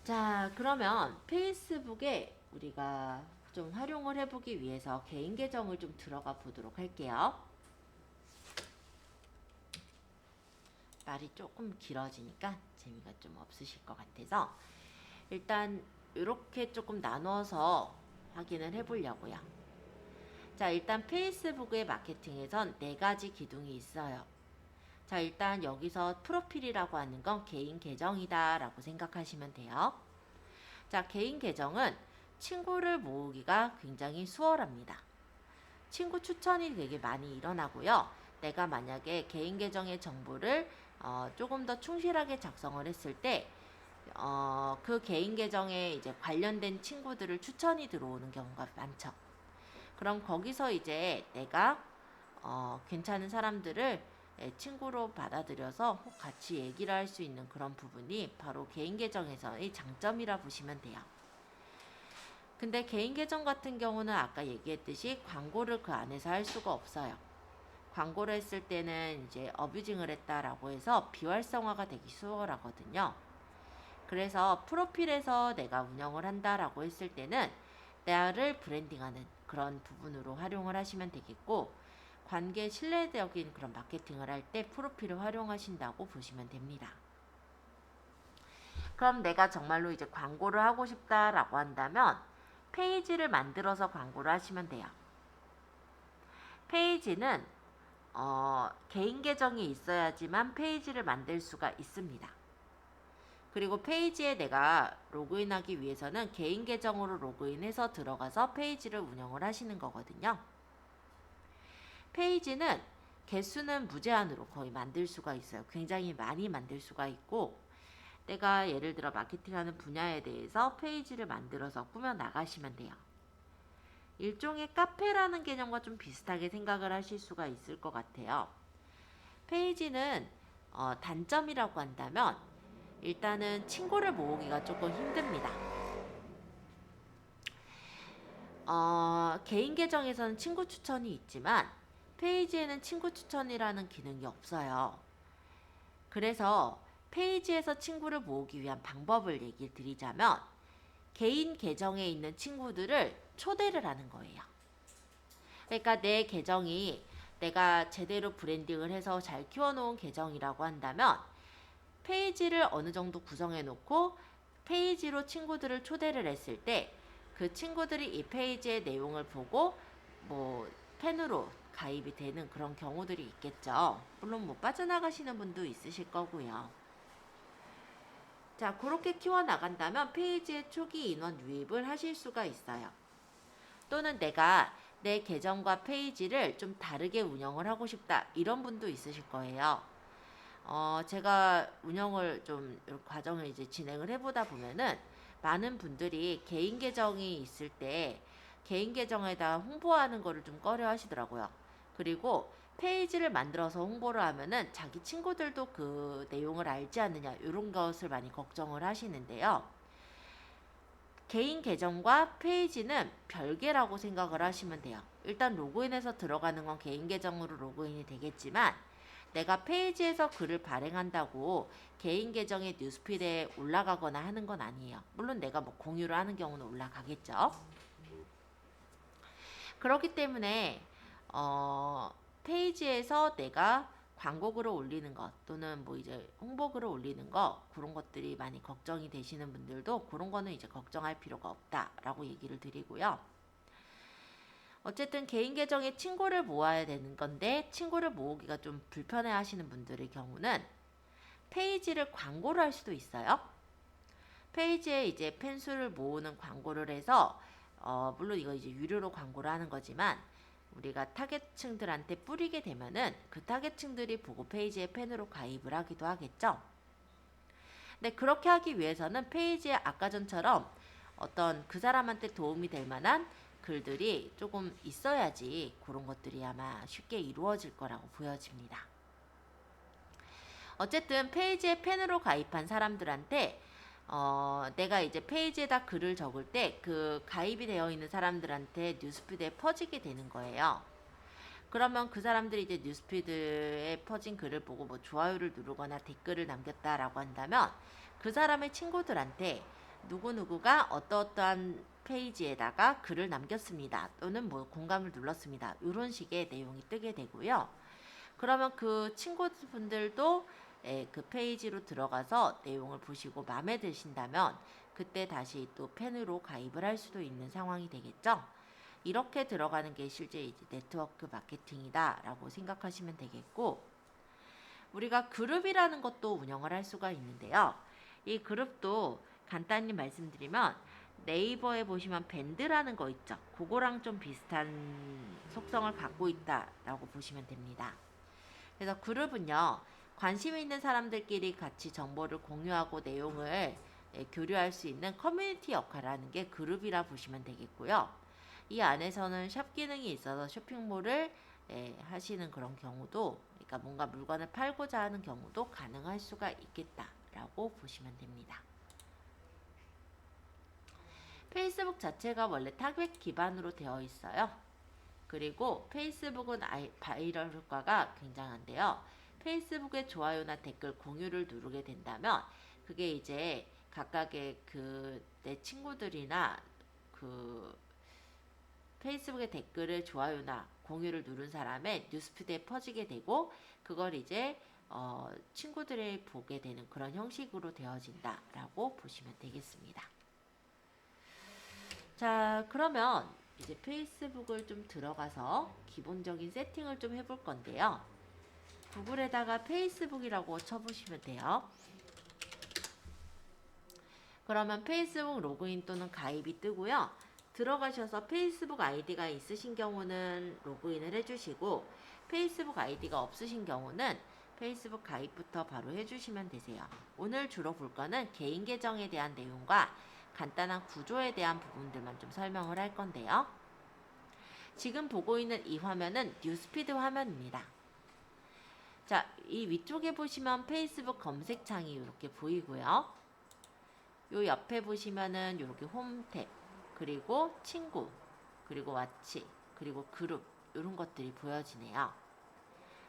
자, 그러면 페이스북에 우리가 좀 활용을 해보기 위해서 개인 계정을 좀 들어가 보도록 할게요. 말이 조금 길어지니까 재미가 좀 없으실 것 같아서 일단 이렇게 조금 나눠서 확인을 해보려고요. 자, 일단 페이스북의 마케팅에선 4가지 기둥이 있어요. 자, 일단 여기서 프로필이라고 하는 건 개인 계정이다 라고 생각하시면 돼요. 자, 개인 계정은 친구를 모으기가 굉장히 수월합니다. 친구 추천이 되게 많이 일어나고요. 내가 만약에 개인 계정의 정보를 조금 더 충실하게 작성을 했을 때 그 개인 계정에 이제 관련된 친구들을 추천이 들어오는 경우가 많죠. 그럼 거기서 이제 내가 괜찮은 사람들을 친구로 받아들여서 같이 얘기를 할 수 있는 그런 부분이 바로 개인 계정에서의 장점이라 보시면 돼요. 근데 개인 계정 같은 경우는 아까 얘기했듯이 광고를 그 안에서 할 수가 없어요. 광고를 했을 때는 이제 어뷰징을 했다라고 해서 비활성화가 되기 수월하거든요. 그래서 프로필에서 내가 운영을 한다라고 했을 때는 나를 브랜딩하는 그런 부분으로 활용을 하시면 되겠고, 관계 신뢰적인 그런 마케팅을 할 때 프로필을 활용하신다고 보시면 됩니다. 그럼 내가 정말로 이제 광고를 하고 싶다라고 한다면 페이지를 만들어서 광고를 하시면 돼요. 페이지는 개인 계정이 있어야지만 페이지를 만들 수가 있습니다. 그리고 페이지에 내가 로그인하기 위해서는 개인 계정으로 로그인해서 들어가서 페이지를 운영을 하시는 거거든요. 페이지는 개수는 무제한으로 거의 만들 수가 있어요. 굉장히 많이 만들 수가 있고, 내가 예를 들어 마케팅하는 분야에 대해서 페이지를 만들어서 꾸며 나가시면 돼요. 일종의 카페라는 개념과 좀 비슷하게 생각을 하실 수가 있을 것 같아요. 페이지는 단점이라고 한다면 일단은 친구를 모으기가 조금 힘듭니다. 개인 계정에서는 친구 추천이 있지만 페이지에는 친구 추천이라는 기능이 없어요. 그래서 페이지에서 친구를 모으기 위한 방법을 얘기 드리자면 개인 계정에 있는 친구들을 초대를 하는 거예요. 그러니까 내 계정이 내가 제대로 브랜딩을 해서 잘 키워놓은 계정이라고 한다면 페이지를 어느 정도 구성해 놓고 페이지로 친구들을 초대를 했을 때 그 친구들이 이 페이지의 내용을 보고 뭐 팬으로 가입이 되는 그런 경우들이 있겠죠. 물론 뭐 빠져나가시는 분도 있으실 거고요. 자, 그렇게 키워나간다면 페이지의 초기 인원 유입을 하실 수가 있어요. 또는 내가 내 계정과 페이지를 좀 다르게 운영을 하고 싶다 이런 분도 있으실 거예요. 제가 운영을 좀 과정을 이제 진행을 해보다 보면은 많은 분들이 개인 계정이 있을 때 개인 계정에다 홍보하는 거를 좀 꺼려 하시더라고요. 그리고 페이지를 만들어서 홍보를 하면은 자기 친구들도 그 내용을 알지 않느냐 이런 것을 많이 걱정을 하시는데요. 개인 계정과 페이지는 별개라고 생각을 하시면 돼요. 일단 로그인해서 들어가는 건 개인 계정으로 로그인이 되겠지만 내가 페이지에서 글을 발행한다고 개인 계정의 뉴스피드에 올라가거나 하는 건 아니에요. 물론 내가 뭐 공유를 하는 경우는 올라가겠죠. 그렇기 때문에 페이지에서 내가 광고글을 올리는 것 또는 뭐 이제 홍보글을 올리는 거 그런 것들이 많이 걱정이 되시는 분들도 그런 거는 이제 걱정할 필요가 없다라고 얘기를 드리고요. 어쨌든 개인 계정에 친구를 모아야 되는 건데 친구를 모으기가 좀 불편해 하시는 분들의 경우는 페이지를 광고를 할 수도 있어요. 페이지에 이제 팬수를 모으는 광고를 해서 물론 이거 이제 유료로 광고를 하는 거지만 우리가 타겟층들한테 뿌리게 되면은 그 타겟층들이 보고 페이지에 팬으로 가입을 하기도 하겠죠. 근데 그렇게 하기 위해서는 페이지에 아까 전처럼 어떤 그 사람한테 도움이 될 만한 글들이 조금 있어야지 그런 것들이 아마 쉽게 이루어질 거라고 보여집니다. 어쨌든 페이지에 팬으로 가입한 사람들한테 내가 이제 페이지에다 글을 적을 때 그 가입이 되어 있는 사람들한테 뉴스피드에 퍼지게 되는 거예요. 그러면 그 사람들이 이제 뉴스피드에 퍼진 글을 보고 뭐 좋아요를 누르거나 댓글을 남겼다라고 한다면 그 사람의 친구들한테 누구누구가 어떠어떠한 페이지에다가 글을 남겼습니다. 또는 뭐 공감을 눌렀습니다. 이런 식의 내용이 뜨게 되고요. 그러면 그 친구분들도 그 페이지로 들어가서 내용을 보시고 마음에 드신다면 그때 다시 또 팬으로 가입을 할 수도 있는 상황이 되겠죠. 이렇게 들어가는 게 실제 이제 네트워크 마케팅이다 라고 생각하시면 되겠고, 우리가 그룹이라는 것도 운영을 할 수가 있는데요. 이 그룹도 간단히 말씀드리면 네이버에 보시면 밴드라는 거 있죠. 그거랑 좀 비슷한 속성을 갖고 있다라고 보시면 됩니다. 그래서 그룹은요, 관심 있는 사람들끼리 같이 정보를 공유하고 내용을 교류할 수 있는 커뮤니티 역할을 하는 게 그룹이라 보시면 되겠고요. 이 안에서는 샵 기능이 있어서 쇼핑몰을 하시는 그런 경우도, 그러니까 뭔가 물건을 팔고자 하는 경우도 가능할 수가 있겠다라고 보시면 됩니다. 페이스북 자체가 원래 타겟 기반으로 되어 있어요. 그리고 페이스북은 바이럴 효과가 굉장한데요. 페이스북에 좋아요나 댓글 공유를 누르게 된다면 그게 이제 각각의 내 친구들이나 그 페이스북에 댓글을 좋아요나 공유를 누른 사람의 뉴스피드에 퍼지게 되고 그걸 이제 친구들이 보게 되는 그런 형식으로 되어진다라고 보시면 되겠습니다. 자, 그러면 이제 페이스북을 좀 들어가서 기본적인 세팅을 좀 해볼 건데요. 구글에다가 페이스북이라고 쳐보시면 돼요. 그러면 페이스북 로그인 또는 가입이 뜨고요. 들어가셔서 페이스북 아이디가 있으신 경우는 로그인을 해주시고 페이스북 아이디가 없으신 경우는 페이스북 가입부터 바로 해주시면 되세요. 오늘 주로 볼 거는 개인 계정에 대한 내용과 간단한 구조에 대한 부분들만 좀 설명을 할 건데요. 지금 보고 있는 이 화면은 뉴스피드 화면입니다. 자, 이 위쪽에 보시면 페이스북 검색창이 이렇게 보이고요. 요 옆에 보시면은 이렇게 홈 탭, 그리고 친구, 그리고 와치, 그리고 그룹 이런 것들이 보여지네요.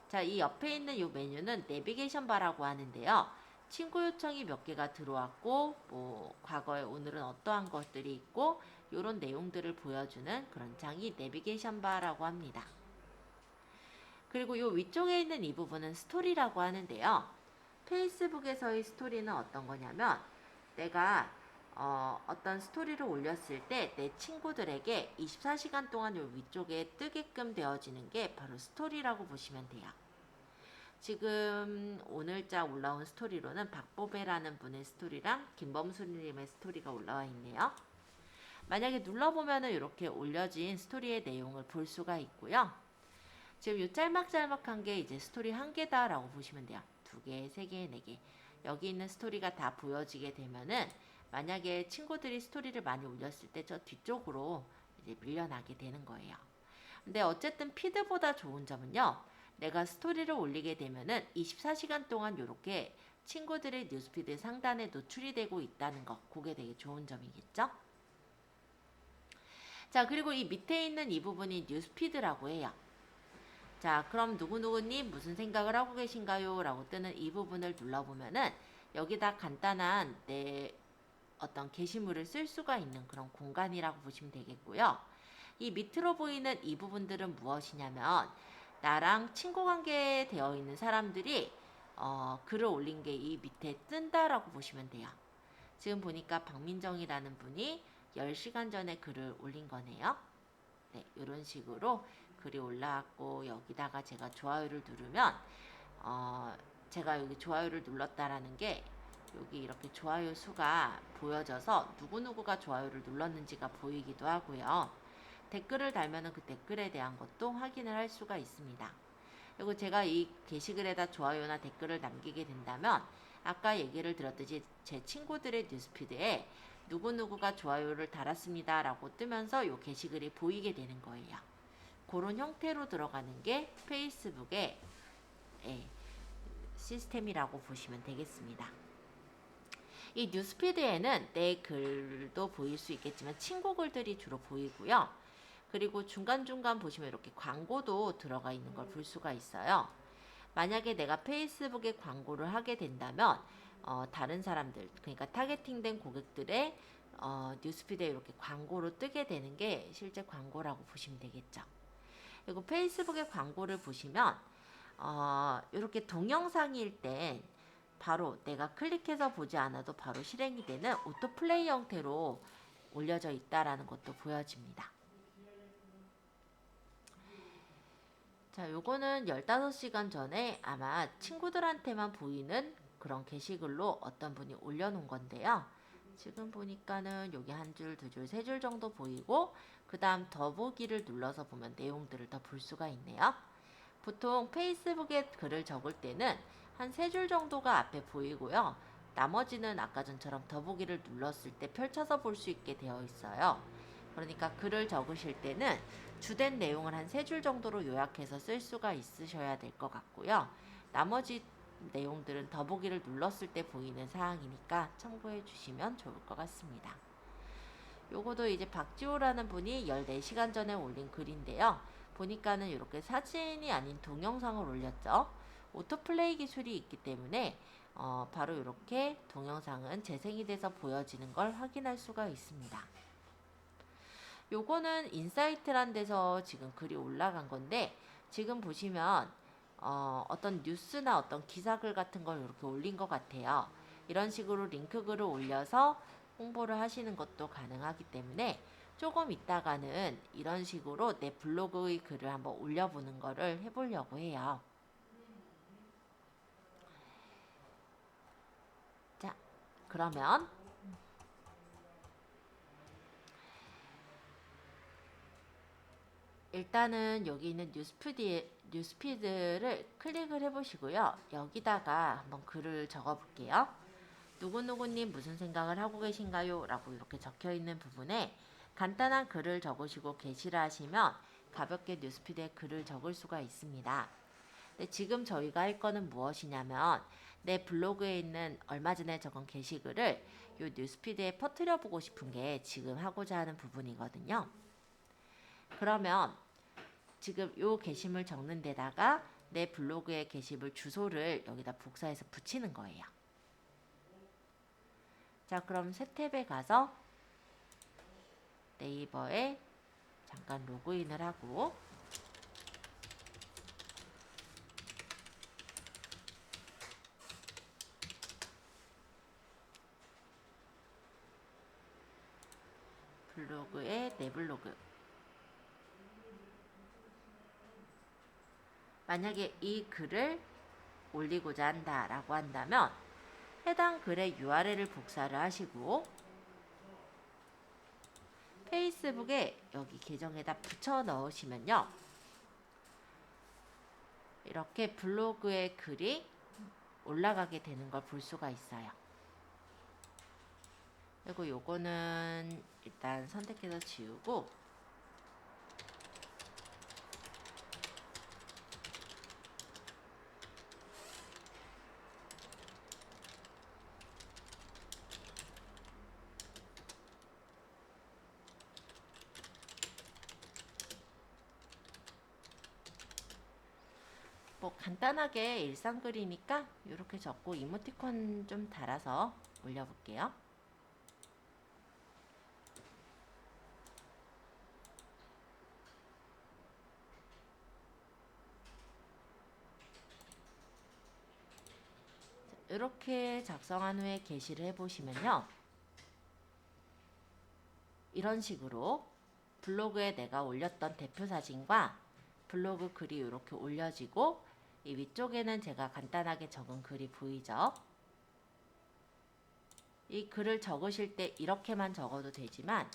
자, 이 옆에 있는 이 메뉴는 내비게이션 바라고 하는데요. 친구 요청이 몇 개가 들어왔고 뭐 과거에 오늘은 어떠한 것들이 있고 이런 내용들을 보여주는 그런 창이 내비게이션 바라고 합니다. 그리고 이 위쪽에 있는 이 부분은 스토리라고 하는데요. 페이스북에서의 스토리는 어떤 거냐면 내가 어떤 스토리를 올렸을 때 내 친구들에게 24시간 동안 이 위쪽에 뜨게끔 되어지는 게 바로 스토리라고 보시면 돼요. 지금 오늘자 올라온 스토리로는 박보배라는 분의 스토리랑 김범수님의 스토리가 올라와 있네요. 만약에 눌러보면은 이렇게 올려진 스토리의 내용을 볼 수가 있고요. 지금 이 짤막짤막한 게 이제 스토리 한 개다라고 보시면 돼요. 2개, 3개, 4개 여기 있는 스토리가 다 보여지게 되면은 만약에 친구들이 스토리를 많이 올렸을 때 저 뒤쪽으로 이제 밀려나게 되는 거예요. 근데 어쨌든 피드보다 좋은 점은요. 내가 스토리를 올리게 되면은 24시간 동안 이렇게 친구들의 뉴스피드 상단에 노출이 되고 있다는 거, 그게 되게 좋은 점이겠죠? 자, 그리고 이 밑에 있는 이 부분이 뉴스피드라고 해요. 자, 그럼 누구누구님 무슨 생각을 하고 계신가요? 라고 뜨는 이 부분을 눌러보면은 여기다 간단한 내 어떤 게시물을 쓸 수가 있는 그런 공간이라고 보시면 되겠고요. 이 밑으로 보이는 이 부분들은 무엇이냐면 나랑 친구 관계에 되어 있는 사람들이 글을 올린 게 이 밑에 뜬다라고 보시면 돼요. 지금 보니까 박민정이라는 분이 10시간 전에 글을 올린 거네요. 네, 이런 식으로 글이 올라왔고 여기다가 제가 좋아요를 누르면 제가 여기 좋아요를 눌렀다라는 게 여기 이렇게 좋아요 수가 보여져서 누구누구가 좋아요를 눌렀는지가 보이기도 하고요. 댓글을 달면은 그 댓글에 대한 것도 확인을 할 수가 있습니다. 그리고 제가 이 게시글에다 좋아요나 댓글을 남기게 된다면 아까 얘기를 들었듯이 제 친구들의 뉴스피드에 누구누구가 좋아요를 달았습니다 라고 뜨면서 이 게시글이 보이게 되는 거예요. 그런 형태로 들어가는 게 페이스북의 시스템이라고 보시면 되겠습니다. 이 뉴스피드에는 내 글도 보일 수 있겠지만 친구 글들이 주로 보이고요. 그리고 중간중간 보시면 이렇게 광고도 들어가 있는 걸 볼 수가 있어요. 만약에 내가 페이스북에 광고를 하게 된다면 다른 사람들, 그러니까 타겟팅된 고객들의 뉴스피드에 이렇게 광고로 뜨게 되는 게 실제 광고라고 보시면 되겠죠. 그리고 페이스북의 광고를 보시면 이렇게 동영상일 땐 바로 내가 클릭해서 보지 않아도 바로 실행이 되는 오토플레이 형태로 올려져 있다라는 것도 보여집니다. 자, 요거는 15시간 전에 아마 친구들한테만 보이는 그런 게시글로 어떤 분이 올려놓은 건데요. 지금 보니까는 여기 한 줄, 두 줄, 세 줄 정도 보이고 그 다음 더보기를 눌러서 보면 내용들을 더 볼 수가 있네요. 보통 페이스북에 글을 적을 때는 한 세 줄 정도가 앞에 보이고요. 나머지는 아까 전처럼 더보기를 눌렀을 때 펼쳐서 볼 수 있게 되어 있어요. 그러니까 글을 적으실 때는 주된 내용을 한 세 줄 정도로 요약해서 쓸 수가 있으셔야 될 것 같고요. 나머지 내용들은 더보기를 눌렀을 때 보이는 사항이니까 참고해 주시면 좋을 것 같습니다. 요거도 이제 박지호라는 분이 14시간 전에 올린 글인데요. 보니까는 이렇게 사진이 아닌 동영상을 올렸죠. 오토플레이 기술이 있기 때문에 바로 이렇게 동영상은 재생이 돼서 보여지는 걸 확인할 수가 있습니다. 요거는 인사이트란 데서 지금 글이 올라간 건데 지금 보시면 어떤 뉴스나 어떤 기사글 같은 걸 이렇게 올린 것 같아요. 이런 식으로 링크 글을 올려서 홍보를 하시는 것도 가능하기 때문에 조금 있다가는 이런 식으로 내 블로그의 글을 한번 올려보는 거를 해보려고 해요. 자, 그러면 일단은 여기 있는 뉴스피드를 클릭을 해보시고요. 여기다가 한번 글을 적어볼게요. 누구누구님 무슨 생각을 하고 계신가요? 라고 이렇게 적혀있는 부분에 간단한 글을 적으시고 게시를 하시면 가볍게 뉴스피드에 글을 적을 수가 있습니다. 근데 지금 저희가 할 거는 무엇이냐면 내 블로그에 있는 얼마 전에 적은 게시글을 이 뉴스피드에 퍼뜨려 보고 싶은 게 지금 하고자 하는 부분이거든요. 그러면 지금 이 게시물 적는 데다가 내 블로그의 게시물 주소를 여기다 복사해서 붙이는 거예요. 자, 그럼 새 탭에 가서 네이버에 잠깐 로그인을 하고 블로그에 내 블로그 만약에 이 글을 올리고자 한다라고 한다면 해당 글의 URL을 복사를 하시고 페이스북에 여기 계정에다 붙여 넣으시면요. 이렇게 블로그의 글이 올라가게 되는 걸 볼 수가 있어요. 그리고 요거는 일단 선택해서 지우고, 뭐 간단하게 일상 글이니까 이렇게 적고 이모티콘 좀 달아서 올려볼게요. 이렇게 작성한 후에 게시를 해보시면요, 이런 식으로 블로그에 내가 올렸던 대표 사진과 블로그 글이 이렇게 올려지고, 이 위쪽에는 제가 간단하게 적은 글이 보이죠. 이 글을 적으실 때 이렇게만 적어도 되지만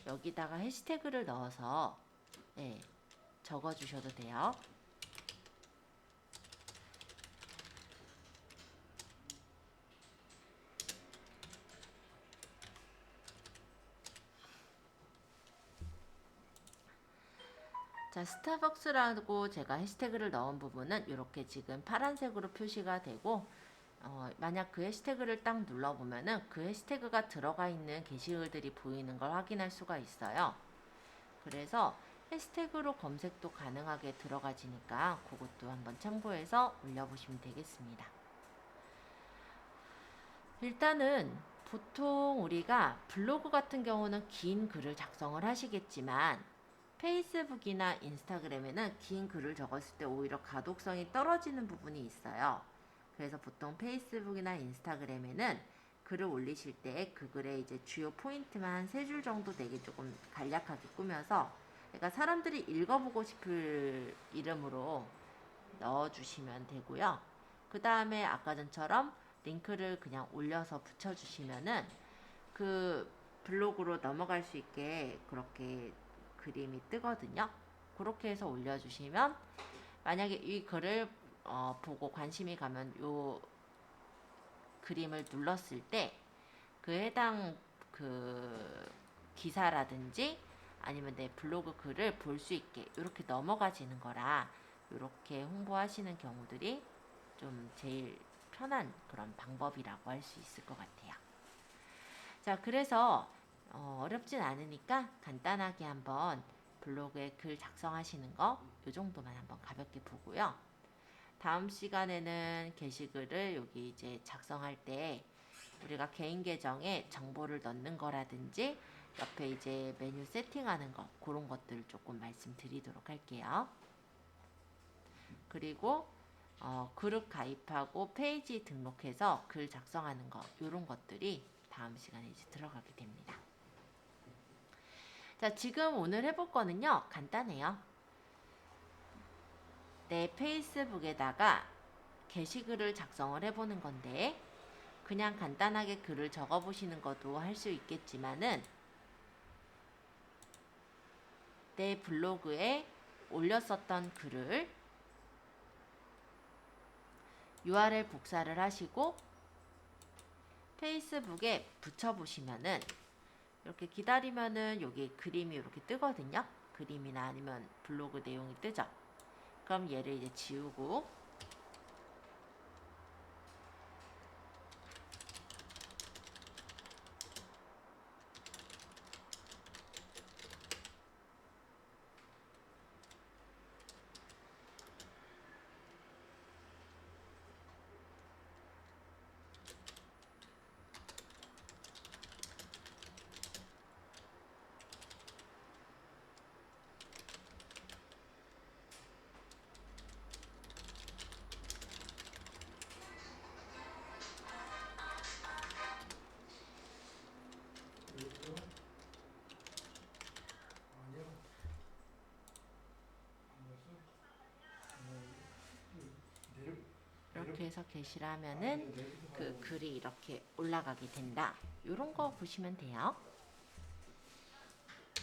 여기다가 해시태그를 넣어서 적어주셔도 돼요. 자, 스타벅스라고 제가 해시태그를 넣은 부분은 이렇게 지금 파란색으로 표시가 되고, 만약 그 해시태그를 딱 눌러보면은 그 해시태그가 들어가 있는 게시글들이 보이는 걸 확인할 수가 있어요. 그래서 해시태그로 검색도 가능하게 들어가지니까 그것도 한번 참고해서 올려보시면 되겠습니다. 일단은 보통 우리가 블로그 같은 경우는 긴 글을 작성을 하시겠지만, 페이스북이나 인스타그램에는 긴 글을 적었을 때 오히려 가독성이 떨어지는 부분이 있어요. 그래서 보통 페이스북이나 인스타그램에는 글을 올리실 때 그 글의 이제 주요 포인트만 3줄 정도 되게 조금 간략하게 꾸며서, 그러니까 사람들이 읽어보고 싶을 이름으로 넣어주시면 되고요. 그 다음에 아까 전처럼 링크를 그냥 올려서 붙여주시면은 그 블로그로 넘어갈 수 있게 그렇게 그림이 뜨거든요. 그렇게 해서 올려주시면, 만약에 이 글을 보고 관심이 가면 요 그림을 눌렀을 때 그 해당 그 기사라든지 아니면 내 블로그 글을 볼 수 있게 이렇게 넘어가지는 거라, 이렇게 홍보하시는 경우들이 좀 제일 편한 그런 방법이라고 할 수 있을 것 같아요. 자, 그래서 어렵진 않으니까 간단하게 한번 블로그에 글 작성하시는 거 요 정도만 한번 가볍게 보고요. 다음 시간에는 게시글을 여기 이제 작성할 때 우리가 개인 계정에 정보를 넣는 거라든지 옆에 이제 메뉴 세팅하는 거, 그런 것들을 조금 말씀드리도록 할게요. 그리고 그룹 가입하고 페이지 등록해서 글 작성하는 거, 이런 것들이 다음 시간에 이제 들어가게 됩니다. 자, 지금 오늘 해볼 거는요, 간단해요. 내 페이스북에다가 게시글을 작성을 해보는 건데, 그냥 간단하게 글을 적어보시는 것도 할 수 있겠지만은, 내 블로그에 올렸었던 글을 URL 복사를 하시고 페이스북에 붙여보시면은, 이렇게 기다리면은 여기 그림이 이렇게 뜨거든요. 그림이나 아니면 블로그 내용이 뜨죠. 그럼 얘를 이제 지우고, 그리고 아니요. 내려 이렇게 해서 게시를 하면은 그 글이 이렇게 올라가게 된다. 이런 거 보시면 돼요.